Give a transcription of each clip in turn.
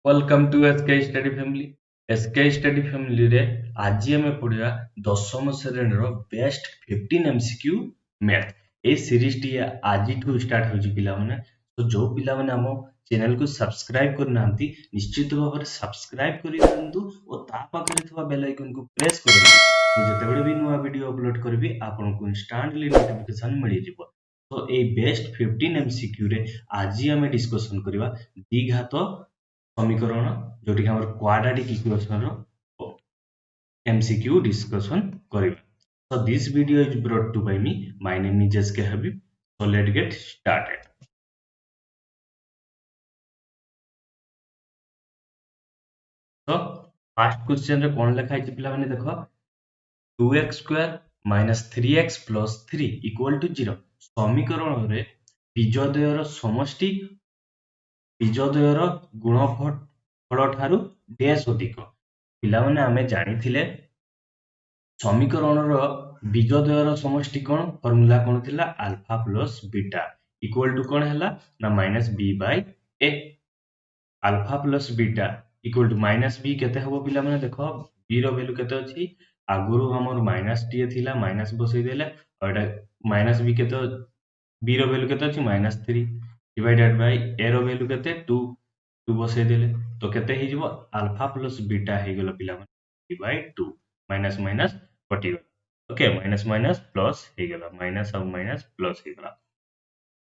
Welcome to SK study family. SK study family रे आज आम पढ़ा दशम श्रेणी बेस्ट 15 एमसीक्यू मैथ। ए सीरीज टी आज स्टार्ट हो पिलाने तो जो पिलाने आम चैनल को सब्सक्राइब करना निश्चित भाव में सब्सक्राइब कर दिंतु और ता पाखरे थिबा बेल आइकन को प्रेस करंतु। मु जेतेबेले भी नुआ वीडियो अपलोड करबी आपनको इंस्टेंटली नोटिफिकेशन मिल जिवो। तो ए बेस्ट 15 एमसीक्यू रे आज आम डिस्कशन करबा द्विघात समीकरण जोटी हमर क्वाड्रेटिक इक्वेशन रो एमसीक्यू डिस्कशन करिबा। So this video is brought to by me. My name is SK Habib. So let's get started. So first question रे कोन लिखा है पिला माने देखो 2x square minus 3x plus 3 equal to 0 समीकरण रे बीजद्वयर समष्टि बीजद्वयर गुणफल ठारू डैश अधिक। पिला माने आमे जानिथिले समीकरणर बीजद्वयर समष्टि कौन फॉर्मूला कौन थिला alpha plus beta equal to कौन हैला ना minus B by A. Alpha plus beta equal to minus B केते हबो पिला माने देखो बी रो वैल्यू केते अछि आगुरु हमर माइनस टी थिला माइनस बसै देले और एटा माइनस बी केते बी रो वैल्यू केते अछि माइनस 3 डिवाइडेड बाय ए रो वैल्यू केते 2 2 बसै देले तो केते हि जिवो अल्फा प्लस बीटा हे गेलो पिला माने डी बाय 2 माइनस माइनस कटि गला। ओके माइनस माइनस प्लस हे गेला माइनस और माइनस प्लस हे गेला।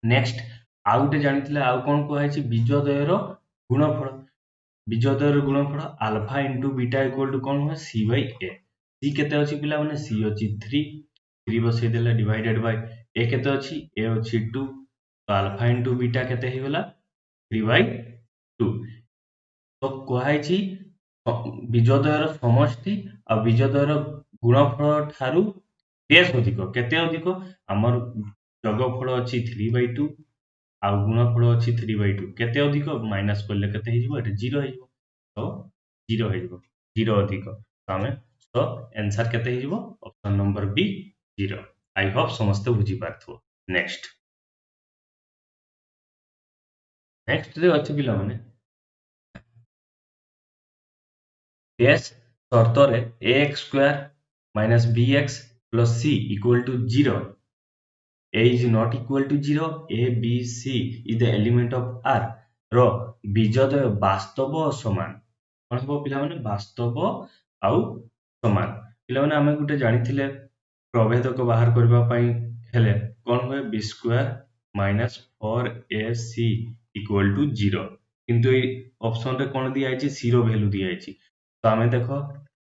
नेक्स्ट आउ गोटे जानिथिले आउ कोन को आइछि बीजद्वयर गुणफल बीजद्वयर गुणफल alpha into beta equal to कोन हो सी बाय ए। सी केते अछि पिला माने सी अछि 3 3 बसै देला डिवाइडेड बाय ए केते अछि ए अछि 2 तो अल्फा इनटू बीटा केते हे गेला 3 बाय 2। तो कुहाइछि बीजद्वयर समष्टि आ बीजद्वयर गुणफल ठारू डैश अधिक केते अधिक हमर योगफल अछि 3 बाय 2 आ गुणफल अछि 3 बाय 2 केते अधिक माइनस करले केते हे जिवो एटा 0 हे जिवो तो 0 हे जिवो 0 अधिक तो हमें तो आंसर केते हे जिवो option number B 0। I hope समस्त बुझी पारथो। नेक्स्ट नेक्स्ट रे अछि पिला माने डैश शर्त रे ax square minus bx plus c equal to 0 a is not equal to 0 a b c is the element of r रो बीजद्वय वास्तव और समान कोन हबो पिला माने वास्तव आउ समान। पिला माने हमें गुटे जानिथिले प्रभेदक बाहर करबा पई हेले कोन होय b square minus 4ac equal to 0 किंतु ए ऑप्शन रे कोन दिया आइछि c रो वैल्यू दिया आइछि तो हमें देखो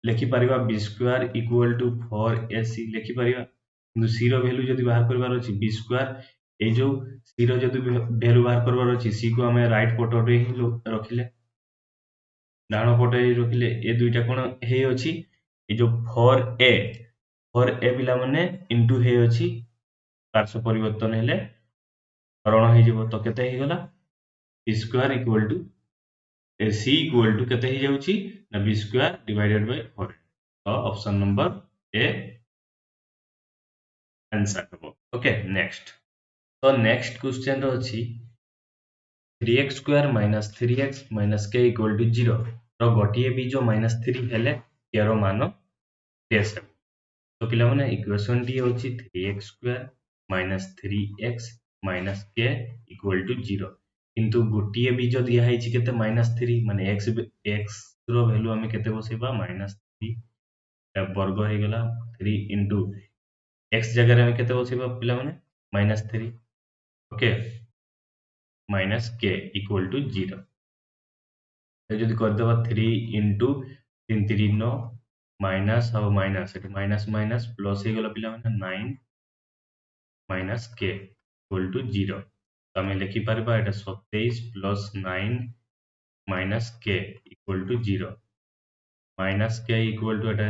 लिखि परिबा b square equal to 4ac लिखि परिबा किंतु c रो वैल्यू जदी बाहर करबार अछि b स्क्वायर ए जो c रो जदी वैल्यू बाहर करबार अछि c को हमें राइट पट रे ही रखिले डाण पटे रखिले ए दुईटा कोन हे अछि ए जो 4a पिला माने इनटू हे अछि पार्श्व परिवर्तन हेले हरण हे जिवो तो केते हे गला b square equal to c equal to केते हे जाउछि ना b स्क्वायर डिवाइडेड बाय 4 तो ऑप्शन नंबर ए आंसर हबो। ओके नेक्स्ट तो नेक्स्ट क्वेश्चन रो अछि 3x square minus 3x minus k equal to 0 रो गोटिए बीज माइनस 3 हेले केरो मान डैश है तो पिला माने इक्वेशन डी होछि 3x square minus 3x minus k equal to 0 किंतु गोटिए बीज दिया है केते माइनस 3 माने x रो वैल्यू हमें केते बसेबा माइनस 3 वर्ग हे गेला 3 इनटू x जगह रे हमें केते बसेबा पिला माने minus 3 okay minus k equal to 0 जदि कर देबा 3 इनटू 3 3 9 माइनस और minus eight minus minus plus हे गेला पिला माने 9 माइनस k इक्वल टू 0 तो हमें लिखि परबा एटा 27 plus 9 minus k equal to 0 minus k equal to एटा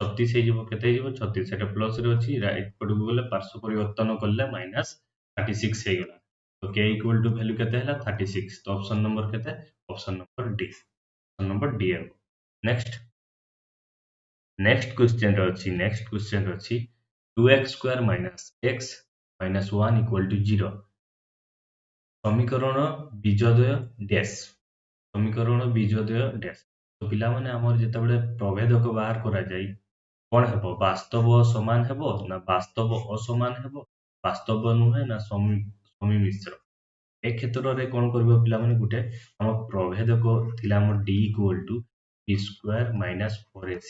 36 हे जिवो केते जिवो 36 एटा प्लस रे अछि राइट पट को गेले पार्श्व परिवर्तन करले माइनस 36 हे गेला तो k इक्वल टू वैल्यू केते हला 36 तो ऑप्शन नंबर केते option number D option number D है। नेक्स्ट नेक्स्ट क्वेश्चन अछि 2x square minus x minus 1 equal to 0 समीकरण बीजद्वय डैश समीकरण बीजोदय डैश तो पिला माने हमर जेतेबेले प्रभेदक बाहर करा जाय कोन हेबो वास्तव समान हेबो ना वास्तव असमान हेबो वास्तव नुहे ना समिमिश्र ए क्षेत्र रे कोन करबो पिला माने गुटे हम प्रभेदक थिला हम d equal to b square minus 4ac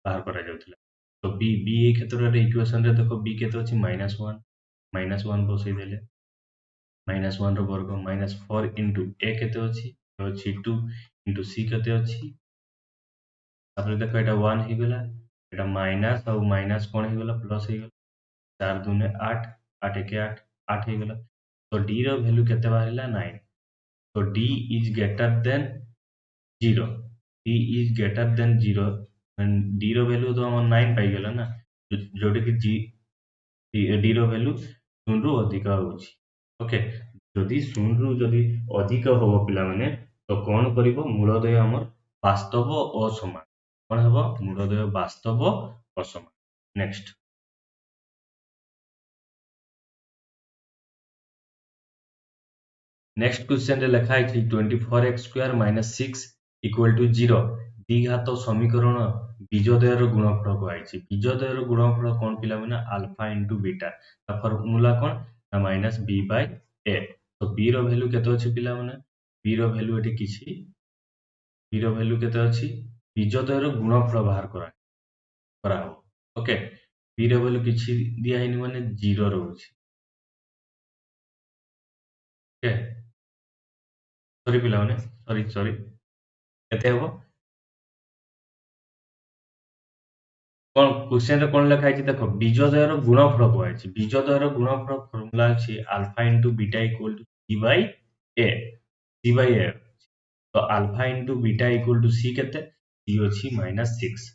बाहर करा जाउथिला तो b ए क्षेत्र रे इक्वेशन रे देखो b केते अछि -1 बसै देले -1 रो वर्ग -4 इंटू a केते अछि 2 इंटू c केते अछि तापर देखो एटा 1 हे गेला एटा माइनस और माइनस कोन हे गेला प्लस हे गेला 4 दूने 8 8 1 8 8 हे गेला तो d रो वैल्यू केते बाहरिला 9 तो d is greater than 0 d is greater than 0 d रो वैल्यू तो हम 9 पाई गेला ना जोटे कि d रो वैल्यू 0 रु अधिक होची ओके जदि 0 रु जदि अधिक होबो पिला माने तो कोन करिवो मूलदय हमर वास्तव असमान कोन हेबो मूलदय वास्तव असमान नेक्स्ट नेक्स्ट क्वेश्चन रे लिखा है 24x² - 6 इक्वल टू 0 द्विघात समीकरण बीजोदयर गुणफल कहै बीजोदयर गुणफल कोन पिला माने अल्फा इनटू बीटा ता फार्मूला कोन ना माइनस b बाय a तो b रो वैल्यू केते अछि पिला माने b रो वैल्यू एटी किछि b रो वैल्यू केते अछि बीजोदयर गुणफल बाहर करा हो ओके b रो वैल्यू किछि दिया हेनी माने 0 रहउछि ओके सॉरी पिला माने सॉरी केते हबो कोन क्वेश्चन रे कोन लिखा है देखो बीजोदयर गुणफल कहै बीजोदयर गुणफल फार्मूला अछि alpha into beta equal to c by a तो alpha into beta equal to c केते c अछि -6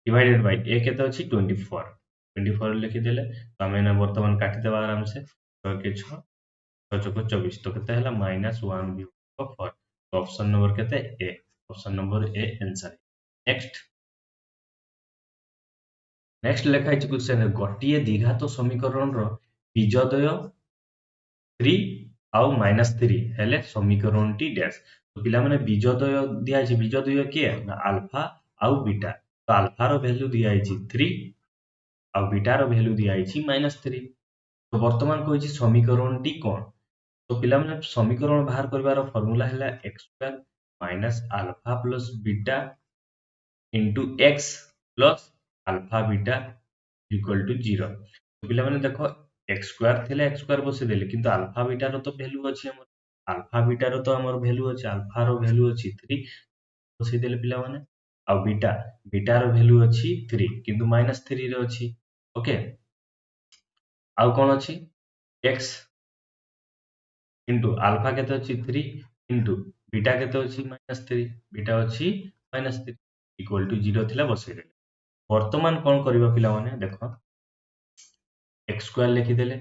डिवाइडेड बाय a केते अछि 24 लिखि देले तो हमें ना वर्तमान काटि देबा आराम से 6 के 6 6 चौको 24 तो केते हला -1 भी 4 तो ऑप्शन नंबर केते a option number a answer next लेखा है क्वेश्चन है गोटिए द्विघात समीकरण रो बीजोदय 3 आउ -3 हेले समीकरण टी डैश तो पिला माने बीजोदय दिया छै बीजोदय के ना अल्फा आउ बीटा तो अल्फा रो वैल्यू दिया छै 3 आउ बीटा रो वैल्यू दिया छै -3 तो वर्तमान कोइ छै समीकरण टी कोन तो पिला माने समीकरण बाहर करबार फार्मूला हैला x² - alpha plus beta into x plus alpha beta equal to 0 तो पिला माने देखो x² थिले x² बसे देले किंतु अल्फा बीटा रो तो वैल्यू अछि हमर अल्फा बीटा रो तो हमर वैल्यू अछि अल्फा रो वैल्यू अछि 3 बसे देले पिला माने आ बीटा रो वैल्यू अछि 3 किंतु -3 रे अछि ओके आ कोन अछि x इंटू अल्फा केते अछि 3 इंटू बीटा केते अछि -3 बीटा अछि -3 इक्वल टू 0 थिला बसे देले वर्तमान कोन करबा पिला माने देखो x² लिखि देले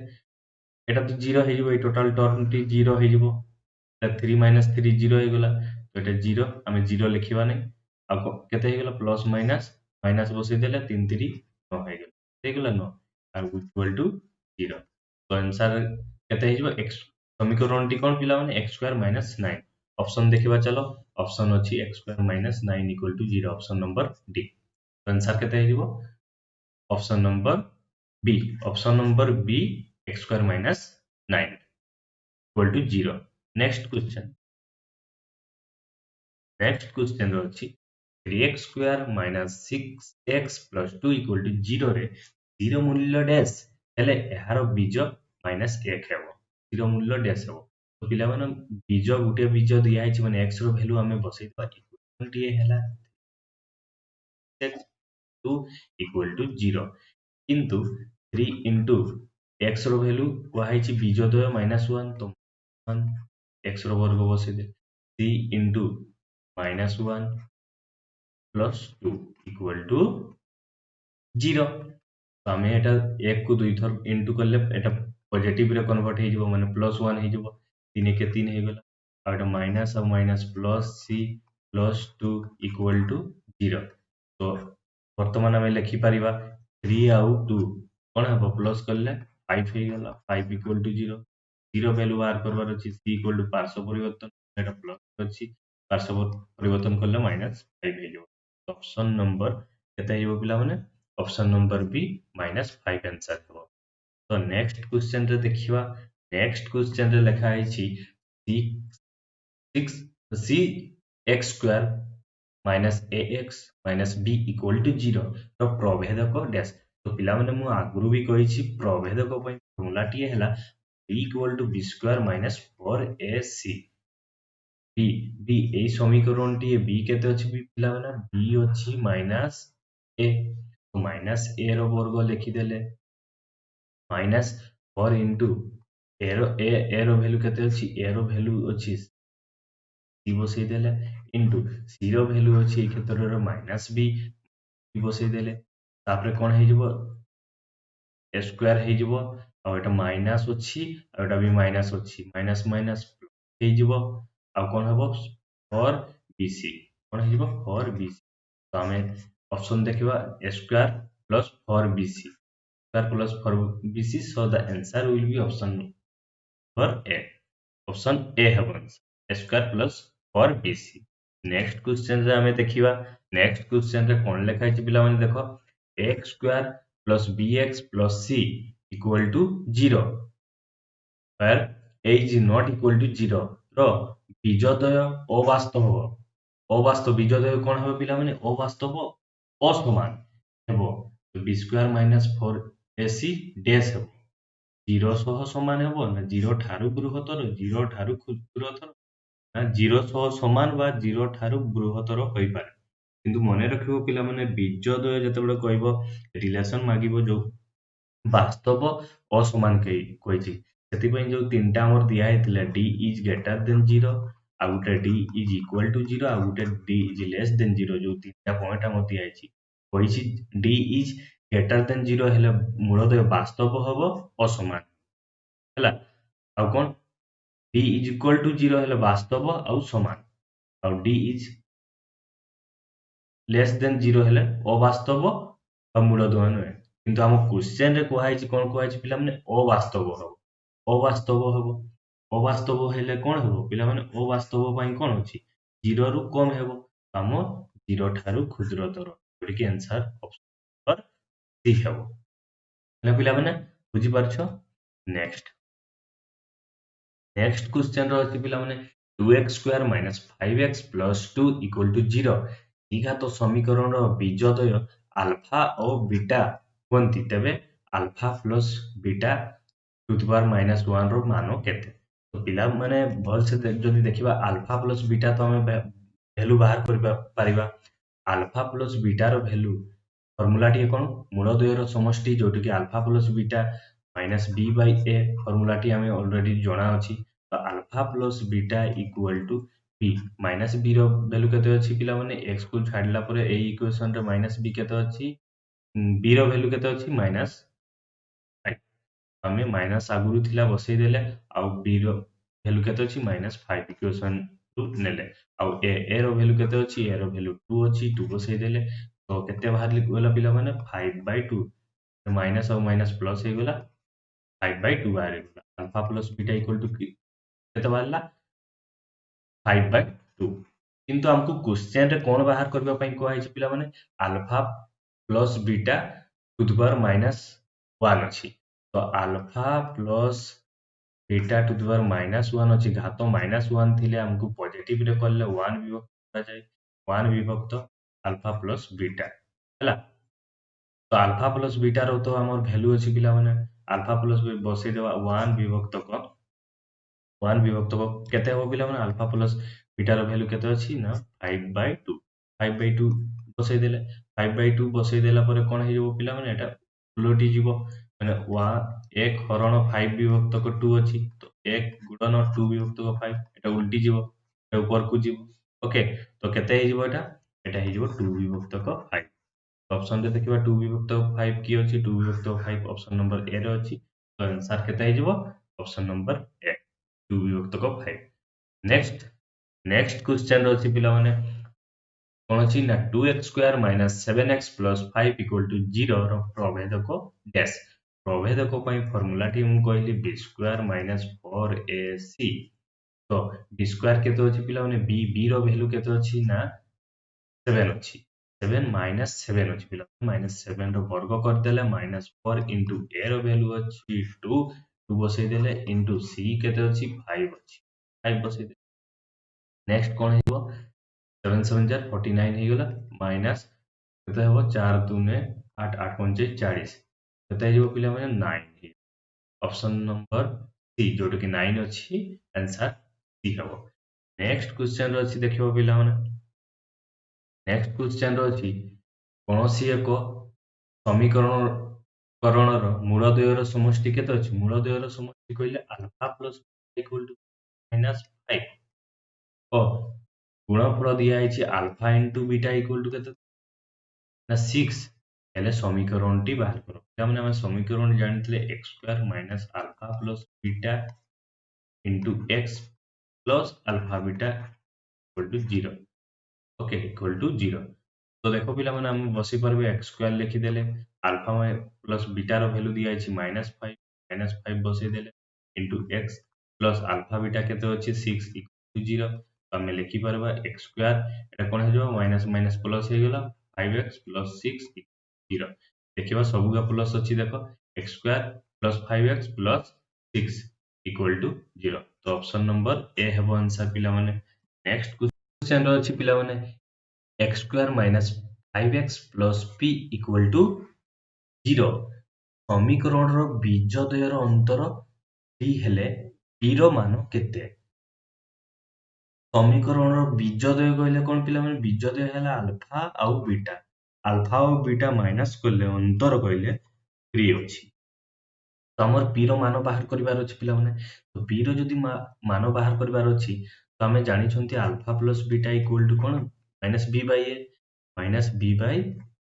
एटा तो 0 हे जिवो ए टोटल टर्म टी 0 हे जिवो 3 - 3 0 हे गेला तो एटा 0 हमें 0 लिखिबा नै आ केते हे गेला प्लस माइनस माइनस बसे देले 3 3 9 हे गेला 9 आ इक्वल टू 0 तो आंसर केते हे जिवो x समीकरण टी कोन पिला माने x² - 9 ऑप्शन देखिबा चलो ऑप्शन अछि x² - 9 equal to 0 option number D answer केते हे जिवो option number B option number B x² - 9 equal to 0 next question अछि 3x² - 6x + 2 equal to 0 रे 0 मूल्य डैश हेले एहार बीज -1 हेबो 0 मूल्य डैश हेबो तो पिला माने बीज गुटे बीज दिया है माने x रो वैल्यू हमें बसै दबा इक्वल टू हेला x 2 equal to 0 किंतु 3 into x रो वैल्यू कुहाई छि बीजोदय -1 तो 1 x रो वर्ग बसे दे 3 into -1 plus 2 equal to 0 तो हमें एटा 1 को 2 थर इनटू करले एटा पॉजिटिव रे कन्वर्ट हे जिवो माने +1 हे जिवो 3 के 3 हे गेला और एटा माइनस और minus plus c plus 2 equal to 0 तो वर्तमान हमें लिखि परिबा 3 आउ 2 कोन हबो प्लस करले 5 हे गेला 5 इक्वल टू 0 0 वैल्यू बाहर करबार अछि c इक्वल टू पार्श्व परिवर्तन एटा प्लस अछि पार्श्व परिवर्तन करले -5 हे जो ऑप्शन नंबर केते हेबो पिला माने ऑप्शन नंबर बी -5 आंसर हेबो। तो नेक्स्ट क्वेश्चन रे देखिवा नेक्स्ट क्वेश्चन रे लिखा है 6 C X square minus A X minus B equal to 0 तो प्रभेदक डैश तो पिला माने मु आगुरु भी कहिछि प्रभेदक पई फॉर्मूला टी हैला b equal to b square minus 4ac b b ए समीकरण टी b केते अछि पिला माने b अछि माइनस a तो माइनस a रो वर्ग लिखि देले माइनस 4 इंटू ए रो वैल्यू केते अछि ए रो वैल्यू अछि सी बसई देले इंटू सी रो वैल्यू अछि ए क्षेत्र रो माइनस बी बसई देले तापर कोन हे जिवो ए स्क्वायर हे जिवो आ एटा माइनस अछि आ एटा भी माइनस अछि माइनस माइनस हे जिवो आ कोन हबो 4 बीसी कोन हे जिवो 4 बीसी तो हमें ऑप्शन देखिबा A square plus 4 BC square plus 4 BC so the answer will be option number A option A हेबो A square plus 4 BC next question रे हमें देखिबा नेक्स्ट क्वेश्चन रे कोन लिखा है पिला माने देखो x square plus bx plus c equal to 0 where a is not equal to 0 रो बीजोदय अवास्तव बीजोदय कोन हेबो पिला माने अवास्तव असमान हेबो तो b square minus 4ac dash हेबो 0 सह समान हेबो ना 0 ठारू बृहत्तर 0 ठारू क्षुद्रतर ना 0 सह समान बा 0 ठारू बृहत्तर होई पारे किंतु मने रखिबो पिला माने बीजोदय जतेबेले कहबो रिलेशन मागिबो जो वास्तव असमान कहिछि ସେଥିପାଇଁ ଯୋଉ ତିନିଟା ଆମର ଦିଆ ହେଇଥିଲା d is greater than 0 ଆଉ ଗୋଟେ d is equal to 0 ଆଉ ଗୋଟେ d is less than 0 ଯୋଉ ତିନିଟା ପଏଣ୍ଟ ଆମର ଦିଆ ହେଇଛି କହିଛି d is greater than 0 ହେଲେ ମୂଳଦୟ ବାସ୍ତବ ହବ ଅସମାନ ହେଲା ଆଉ କଣ d is equal to 0 ହେଲେ ବାସ୍ତବ ଆଉ ସମାନ ଆଉ d is less than 0 ହେଲେ ଅବାସ୍ତବ ଆଉ ମୂଳଦୟ ନୁହେଁ କିନ୍ତୁ ଆମ କ୍ୱେଶ୍ଚନ ରେ କୁହାଯାଇଛି କଣ କୁହାଯାଇଛି ପିଲାମାନେ ଅବାସ୍ତବ ହବ अवास्तव हेबो अवास्तव हेले कोन हेबो पिला माने अवास्तव पई कोन अछि 0 रु कम हेबो हम 0 ठारू क्षुद्रतर जोटी के आंसर ऑप्शन नंबर सी हेबो ले पिला माने बुझी परछो नेक्स्ट नेक्स्ट क्वेश्चन रो अछि पिला माने 2x square minus 5x plus 2 equal to 0 घात समीकरण रो बीजोदय अल्फा और बीटा कोनती तबे alpha plus beta two the power -1 रो मानो केते तो पिला माने भल से जदी देखिबा अल्फा प्लस बीटा तो हमें वैल्यू बाहर करबा पारिबा अल्फा प्लस बीटा रो वैल्यू फार्मूला टी कोन मूलद्वय रो समष्टि जोटी कि alpha plus beta minus b by a formula टी हमें ऑलरेडी जणा अछि तो alpha plus beta equal to b minus b रो वैल्यू केते अछि पिला माने x को छाडला परे ए इक्वेशन रे माइनस b केते अछि b रो वैल्यू केते अछि माइनस हमें माइनस आगुरु थिला बसई देले आउ b रो वैल्यू केते अछि -5 इक्वेशन टू नेले आउ a रो वैल्यू केते अछि a रो वैल्यू 2 अछि 2 बसई देले तो केते बाहर लिखला पिला माने 5/2 माइनस और माइनस प्लस हे गेला 5/2 बाहर गेला alpha plus beta equal to केते बाहरला 5/2 किंतु हमको क्वेश्चन रे कोन बाहर करबा पई को आइछ पिला माने alpha plus beta two the power -1 अछि तो alpha plus beta two the power -1 अछि घात -1 थिले हमको पॉजिटिव रे करले 1 विभक्त करा जाय 1 विभक्त अल्फा प्लस बीटा हला तो अल्फा प्लस बीटा रो तो हमर वैल्यू अछि पिला माने अल्फा प्लस बसई देबा 1 विभक्त को 1 विभक्त को केते हो पिला माने अल्फा प्लस बीटा रो वैल्यू केते अछि ना 5/2 5/2 बसई देले 5/2 बसई देला परे कोन हे जबो पिला माने एटा उलटी जीवो माने 1 हरण 5 विभक्त को 2 अछि तो 1 गुणन 2 विभक्त को 5 एटा उल्टी जीवो एटा ऊपर को जीवो ओके तो केते हे जीवो एटा हे जीवो 2 विभक्त को 5 ऑप्शन रे देखिबा 2 विभक्त को 5 की अछि 2 विभक्त को 5 ऑप्शन नंबर ए रे अछि तो आंसर केते हे जीवो ऑप्शन नंबर ए 2 विभक्त को 5 नेक्स्ट नेक्स्ट क्वेश्चन रो अछि पिला माने कोन अछि ना 2x square minus 7x plus 5 equal to 0 रो प्रभेदक डैश प्रभेदक पई फार्मूला टी हम कहली b स्क्वायर माइनस 4ac तो बी स्क्वायर केते अछि पिला माने बी रो वैल्यू केते अछि ना 7 अछि 7 माइनस 7 अछि पिला माइनस 7 रो वर्ग कर देले माइनस 4 इनटू ए रो वैल्यू अछि 2 2 बसै देले इनटू सी केते अछि 5 अछि 5 बसै देले नेक्स्ट कोन हेबो 7 7 जार 49 हे गेला माइनस केते हेबो 4 2 8 8 5 40 केते हेबो पिला माने 9 ऑप्शन नंबर सी जोटा कि 9 अछि आंसर सी हेबो नेक्स्ट क्वेश्चन रो अछि देखिबो पिला माने नेक्स्ट क्वेश्चन रो अछि कोनोसी एक समीकरण करणर मूल द्वयर समष्टि केते अछि मूल द्वयर समष्टि कहले alpha plus equal to minus 5 ओ गुणफल दिया है alpha into beta equal to केते ना 6 हेले समीकरणटी बाहर करो तामाने हम समीकरण जानथिले x square minus alpha plus beta into x plus alpha beta equal to 0 okay equal to 0 तो देखो पिला माने हम बसी परबे x स्क्वायर लिखि देले अल्फा प्लस बीटा रो वैल्यू दिया है माइनस 5 बसै देले into x plus alpha beta केते अछि 6 इक्वल टू 0 तो हम लिखि परबा x स्क्वायर एटा कोन हो माइनस माइनस प्लस हो गेला 5x प्लस 6 0 देखिबा सबुगा प्लस अछि देखो x square plus 5x plus 6 equal to 0 तो ऑप्शन नंबर ए हेबो आंसर पिला माने नेक्स्ट क्वेश्चन रो अछि पिला माने x square minus 5x plus p equal to 0 समीकरणर बीजद्वयर अंतर p हेले p रो मान केते समीकरणर बीजद्वय कहले कोन पिला माने बीजद्वय हैला अल्फा आउ बीटा माइनस करले अंतर कहले 3 अछि तो हमर p रो मान बाहर करिवार अछि पिला माने तो p रो जदी मान बाहर करिवार अछि तो हमें जानि छंती alpha plus beta equal to कोन minus b by a minus b by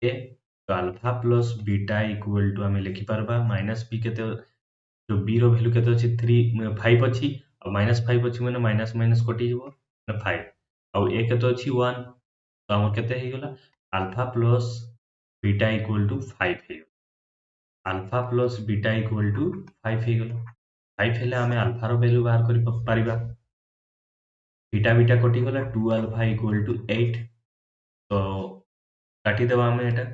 a तो alpha plus beta equal to हमें लिखि परबा माइनस b केते जो b रो वैल्यू केते अछि 3 5 अछि और माइनस 5 अछि माने माइनस माइनस कटि जिवो 5 और a केते अछि 1 तो हमर केते हे गेला alpha plus beta equal to 5 हे alpha plus beta equal to 5 हे गेला 5 हेले हमें अल्फा रो वैल्यू बाहर करि परिबा बीटा बीटा कटि गला 2 अल्फा इक्वल टू 8 तो काटी देबा हमें एटा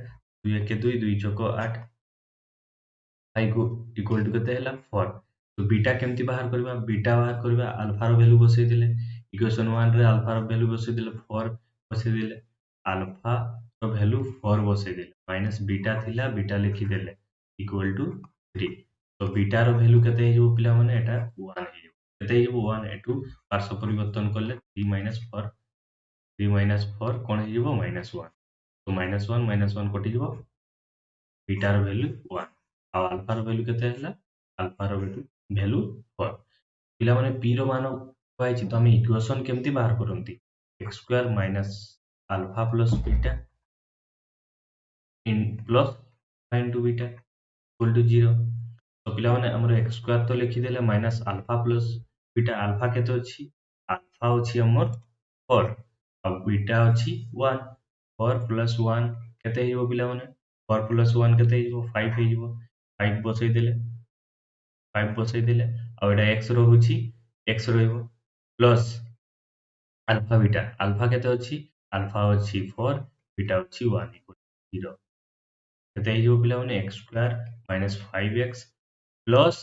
2 1 2 2 चौक 8 आई को इक्वल टू केते हैला 4 तो बीटा केमती बाहर करबा अल्फा रो वैल्यू बसै देले इक्वेशन 1 रे अल्फा रो वैल्यू बसै देले 4 बसै देले अल्फा रो वैल्यू 4 बसै देले माइनस बीटा थिला बीटा लिखि देले इक्वल टू 3 तो बीटा रो वैल्यू केते हिजो पिला माने एटा 1 हिजो केते हिजो 1 एटू पार्श्व परिवर्तन करले 3 4 3 4 कोन हिजो -1 तो -1 कटि जिवो बीटा रो वैल्यू 1 आ अल्फा रो वैल्यू केते हैला अल्फा रो वैल्यू 4 पिला माने p रो मान पाइछि तो हम इक्वेशन केमती बाहर करंती x square minus alpha plus beta in plus into beta equal to 0 तो पिला माने हमर x स्क्वायर तो लिखि देले minus alpha plus beta alpha केते अछि अल्फा अछि हमर 4 और बीटा अछि 1 4 प्लस 1 केते हिबो पिला माने 4 प्लस 1 केते हिबो 5 हिबो 5 बसै देले 5 बसै देले और एटा x रहुछि x रहइबो प्लस अल्फा केते अछि अल्फा अछि 4 बीटा अछि 1 इक्वल 0 केते हिबो पिला माने x square minus 5x plus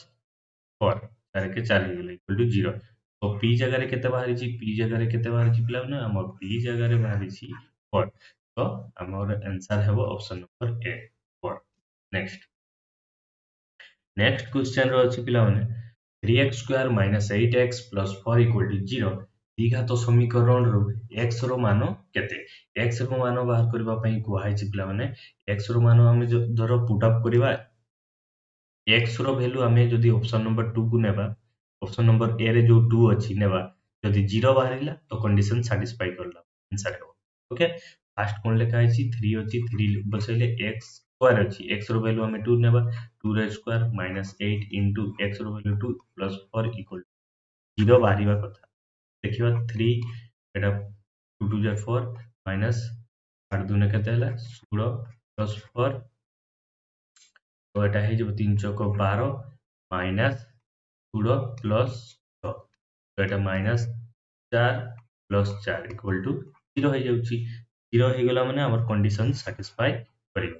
4 4 के 4 हे गेले इक्वल टू 0 तो p जगह रे केते बाहरी छी p जगह रे केते बाहरी छी पिला माने हम p जगह रे बाहरी छी 4 तो हमर आंसर हेबो option number A 4 next next question रो अछि पिला माने 3x square minus 8x plus 4 equal to 0 द्विघात समीकरण रो x रो मान केते x रो मान बाहर करबा पई कोहाइ छी पिला माने x रो मान हम जो धरो पुट अप करबा x रो वैल्यू हमें जदी ऑप्शन नंबर 2 को नेबा ऑप्शन नंबर ए रे जो 2 अछि नेबा जदी 0 बाहरिला तो कंडीशन सैटिस्फाई करला आंसर हेबो ओके फर्स्ट कोन लेखा अछि 3 अछि 3 बसैले x स्क्वायर अछि x रो वैल्यू हमें 2 नेबा 2 रे स्क्वायर माइनस 8 इनटू x रो वैल्यू 2 प्लस 4 इक्वल 0 बाहरिबा कथा देखिबा 3 एटा 2 2 जा 4 माइनस 8 2 ने केते हला 16 प्लस 4 तो एटा हे जो 3 चौक 12 माइनस 16 प्लस 6 तो एटा -4 + 4 = 0 हो जाउची 0 हो गला माने हमर कंडीशन सैटिस्फाई करियो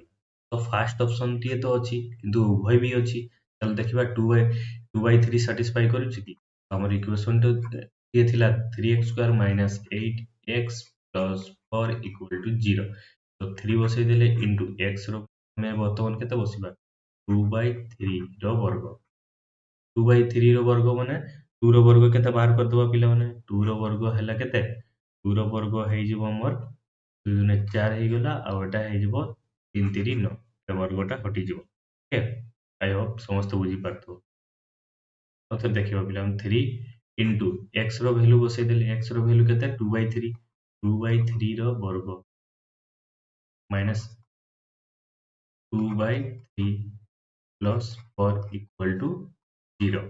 तो फर्स्ट ऑप्शन टी तो अछि किंतु उभय भी अछि चल देखिबा 2/3 सैटिस्फाई करूची कि हमर इक्वेशन तो ये थिला 3x² - 8x + 4 = 0 तो 3 बसै देले इनटू x रो में बर्तमान केते बसिबा 2/3 रो वर्ग 2/3 रो वर्ग माने 2 रो वर्ग केते बाहर कर दबा पिला माने 2 रो वर्ग हैला केते 2 रो वर्ग हे जिवो हमर 2 दुने 4 हे गला आ एटा हे जिवो 3 3 9 ए वर्गटा हटि जिवो ओके आई होप समस्त बुझी पारथो तो फिर देखिबा पिला 3 इनटू x रो वैल्यू बसै देले x रो वैल्यू केते 2/3 2/3 रो वर्ग माइनस 2/3 प्लस 4 इक्वल टू 0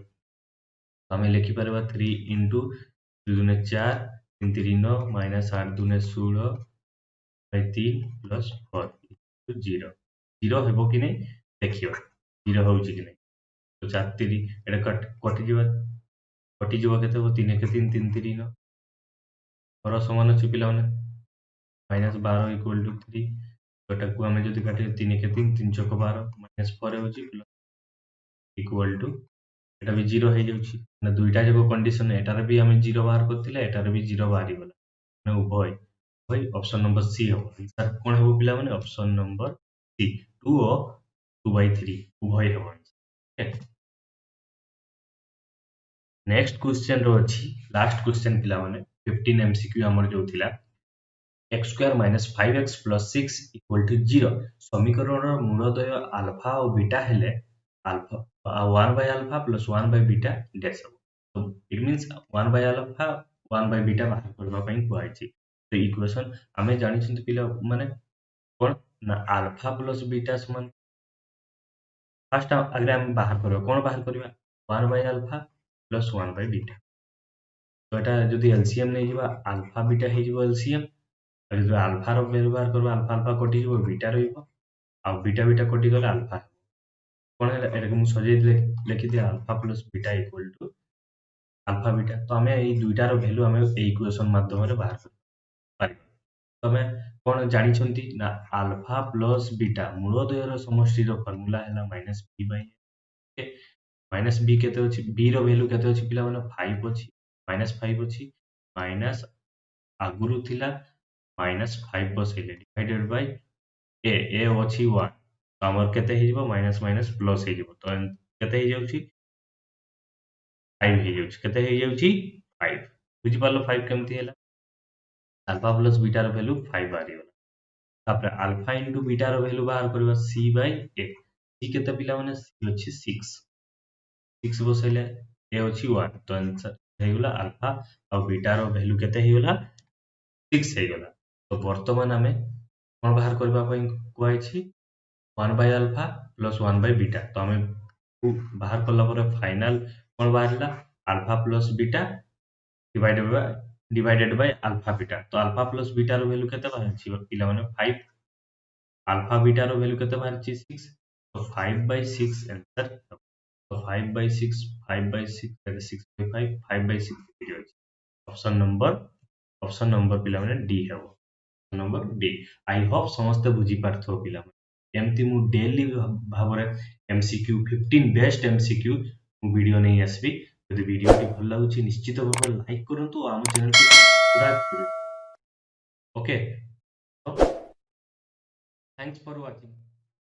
हमें लिखि परबा 3 इनटू 2 दुने 4 3 3 9 माइनस 8 दुने 16/3 प्लस 4 इक्वल टू 0 0 हेबो कि नहीं देखियो 0 होउची कि नहीं तो 4 3 एटा कटि जीवा केते हो 3 1 3 3 3 9 और समान अछि पिला माने -12 इक्वल टू 3 तो एटा को हमें जदी काटे 3 1 3 3 चौक 12 -4 होउची इक्वल टू एटा भी 0 हो जाउची ना दुईटा जको कंडीशन एटार भी हमें 0 बाहर करथिले एटार भी 0 बाहरी गला ना उभय भाई ऑप्शन नंबर सी हो आंसर कोन हो पिला माने ऑप्शन नंबर सी 2 और 2/3 उभय हो आंसर नेक्स्ट क्वेश्चन रो अछि लास्ट क्वेश्चन पिला माने 15 एमसीक्यू हमर जो थिला x² - 5x + 6 = 0 समीकरणर मूलदय अल्फा और बीटा हेले alpha 1 by alpha plus 1 by beta dash so it means 1 by alpha 1 by beta बाहर करबा पई कुआइछि तो इक्वेशन हमें जानि छिंत पिला माने कोन ना अल्फा प्लस बीटा समान फर्स्ट अगर हम बाहर करबा कोन बाहर करबा 1 by alpha plus 1 by beta तो एटा जदी एलसीएम नै जिबा अल्फा बीटा हे जिबो एलसीएम और जो अल्फा रो वैल्यू बाहर करबा अल्फा अल्फा कटि जिबो बीटा रहइबो आ बीटा बीटा कटि गला अल्फा कोन है एटा को मु सजे लिखि दिया alpha plus beta equal to alpha beta तो हमें ये दुईटार वैल्यू हमें ए इक्वेशन माध्यम रे बाहर कर पारि तो हमें कोन जानि छंती ना अल्फा प्लस बीटा मूलद्वयर समष्टि रो फार्मूला हैला -b/a माइनस b केते अछि b रो वैल्यू केते अछि पिला माने 5 अछि -5 अछि माइनस आगुरु थिला -5 बसैले डिवाइडेड बाय a अछि 1 तो हमर केते हे जिवो माइनस माइनस प्लस हे जिवो तो केते हे जाउची 5 हे जाउची केते हे जाउची 5 बुझि पालो 5 केमती हैला अल्फा प्लस बीटा रो वैल्यू 5 बारी गला तापर अल्फा इनटू बीटा रो वैल्यू बाहर करबा c/a c केते पिला माने c अछि 6 बसैले a अछि 1 तो आंसर हे गला अल्फा और बीटा रो वैल्यू केते हे गला 6 हे गला तो वर्तमान हमें कोन बाहर करबा पई कुआइ छी 1 by alpha plus 1 by beta तो हमें बाहर करला पर फाइनल कोन बाहरला alpha plus beta divided by alpha beta तो अल्फा प्लस बीटा रो वैल्यू केते बाहर छी पिला माने 5 अल्फा बीटा रो वैल्यू केते बाहर छी 6 तो 5/6 आंसर तो 5/6 5/6 that is 6/5 5/6 video option number पिला माने डी है नंबर डी आई होप समस्त बुझी पारथो पिला एमती मु डेली भाबरे एमसीक्यू 15 बेस्ट एमसीक्यू मु वीडियो नै आसबी यदि वीडियो टी भल लागुची निश्चित भाबरे लाइक करंतु आ चैनल को सब्सक्राइब करू ओके थैंक्स फॉर वाचिंग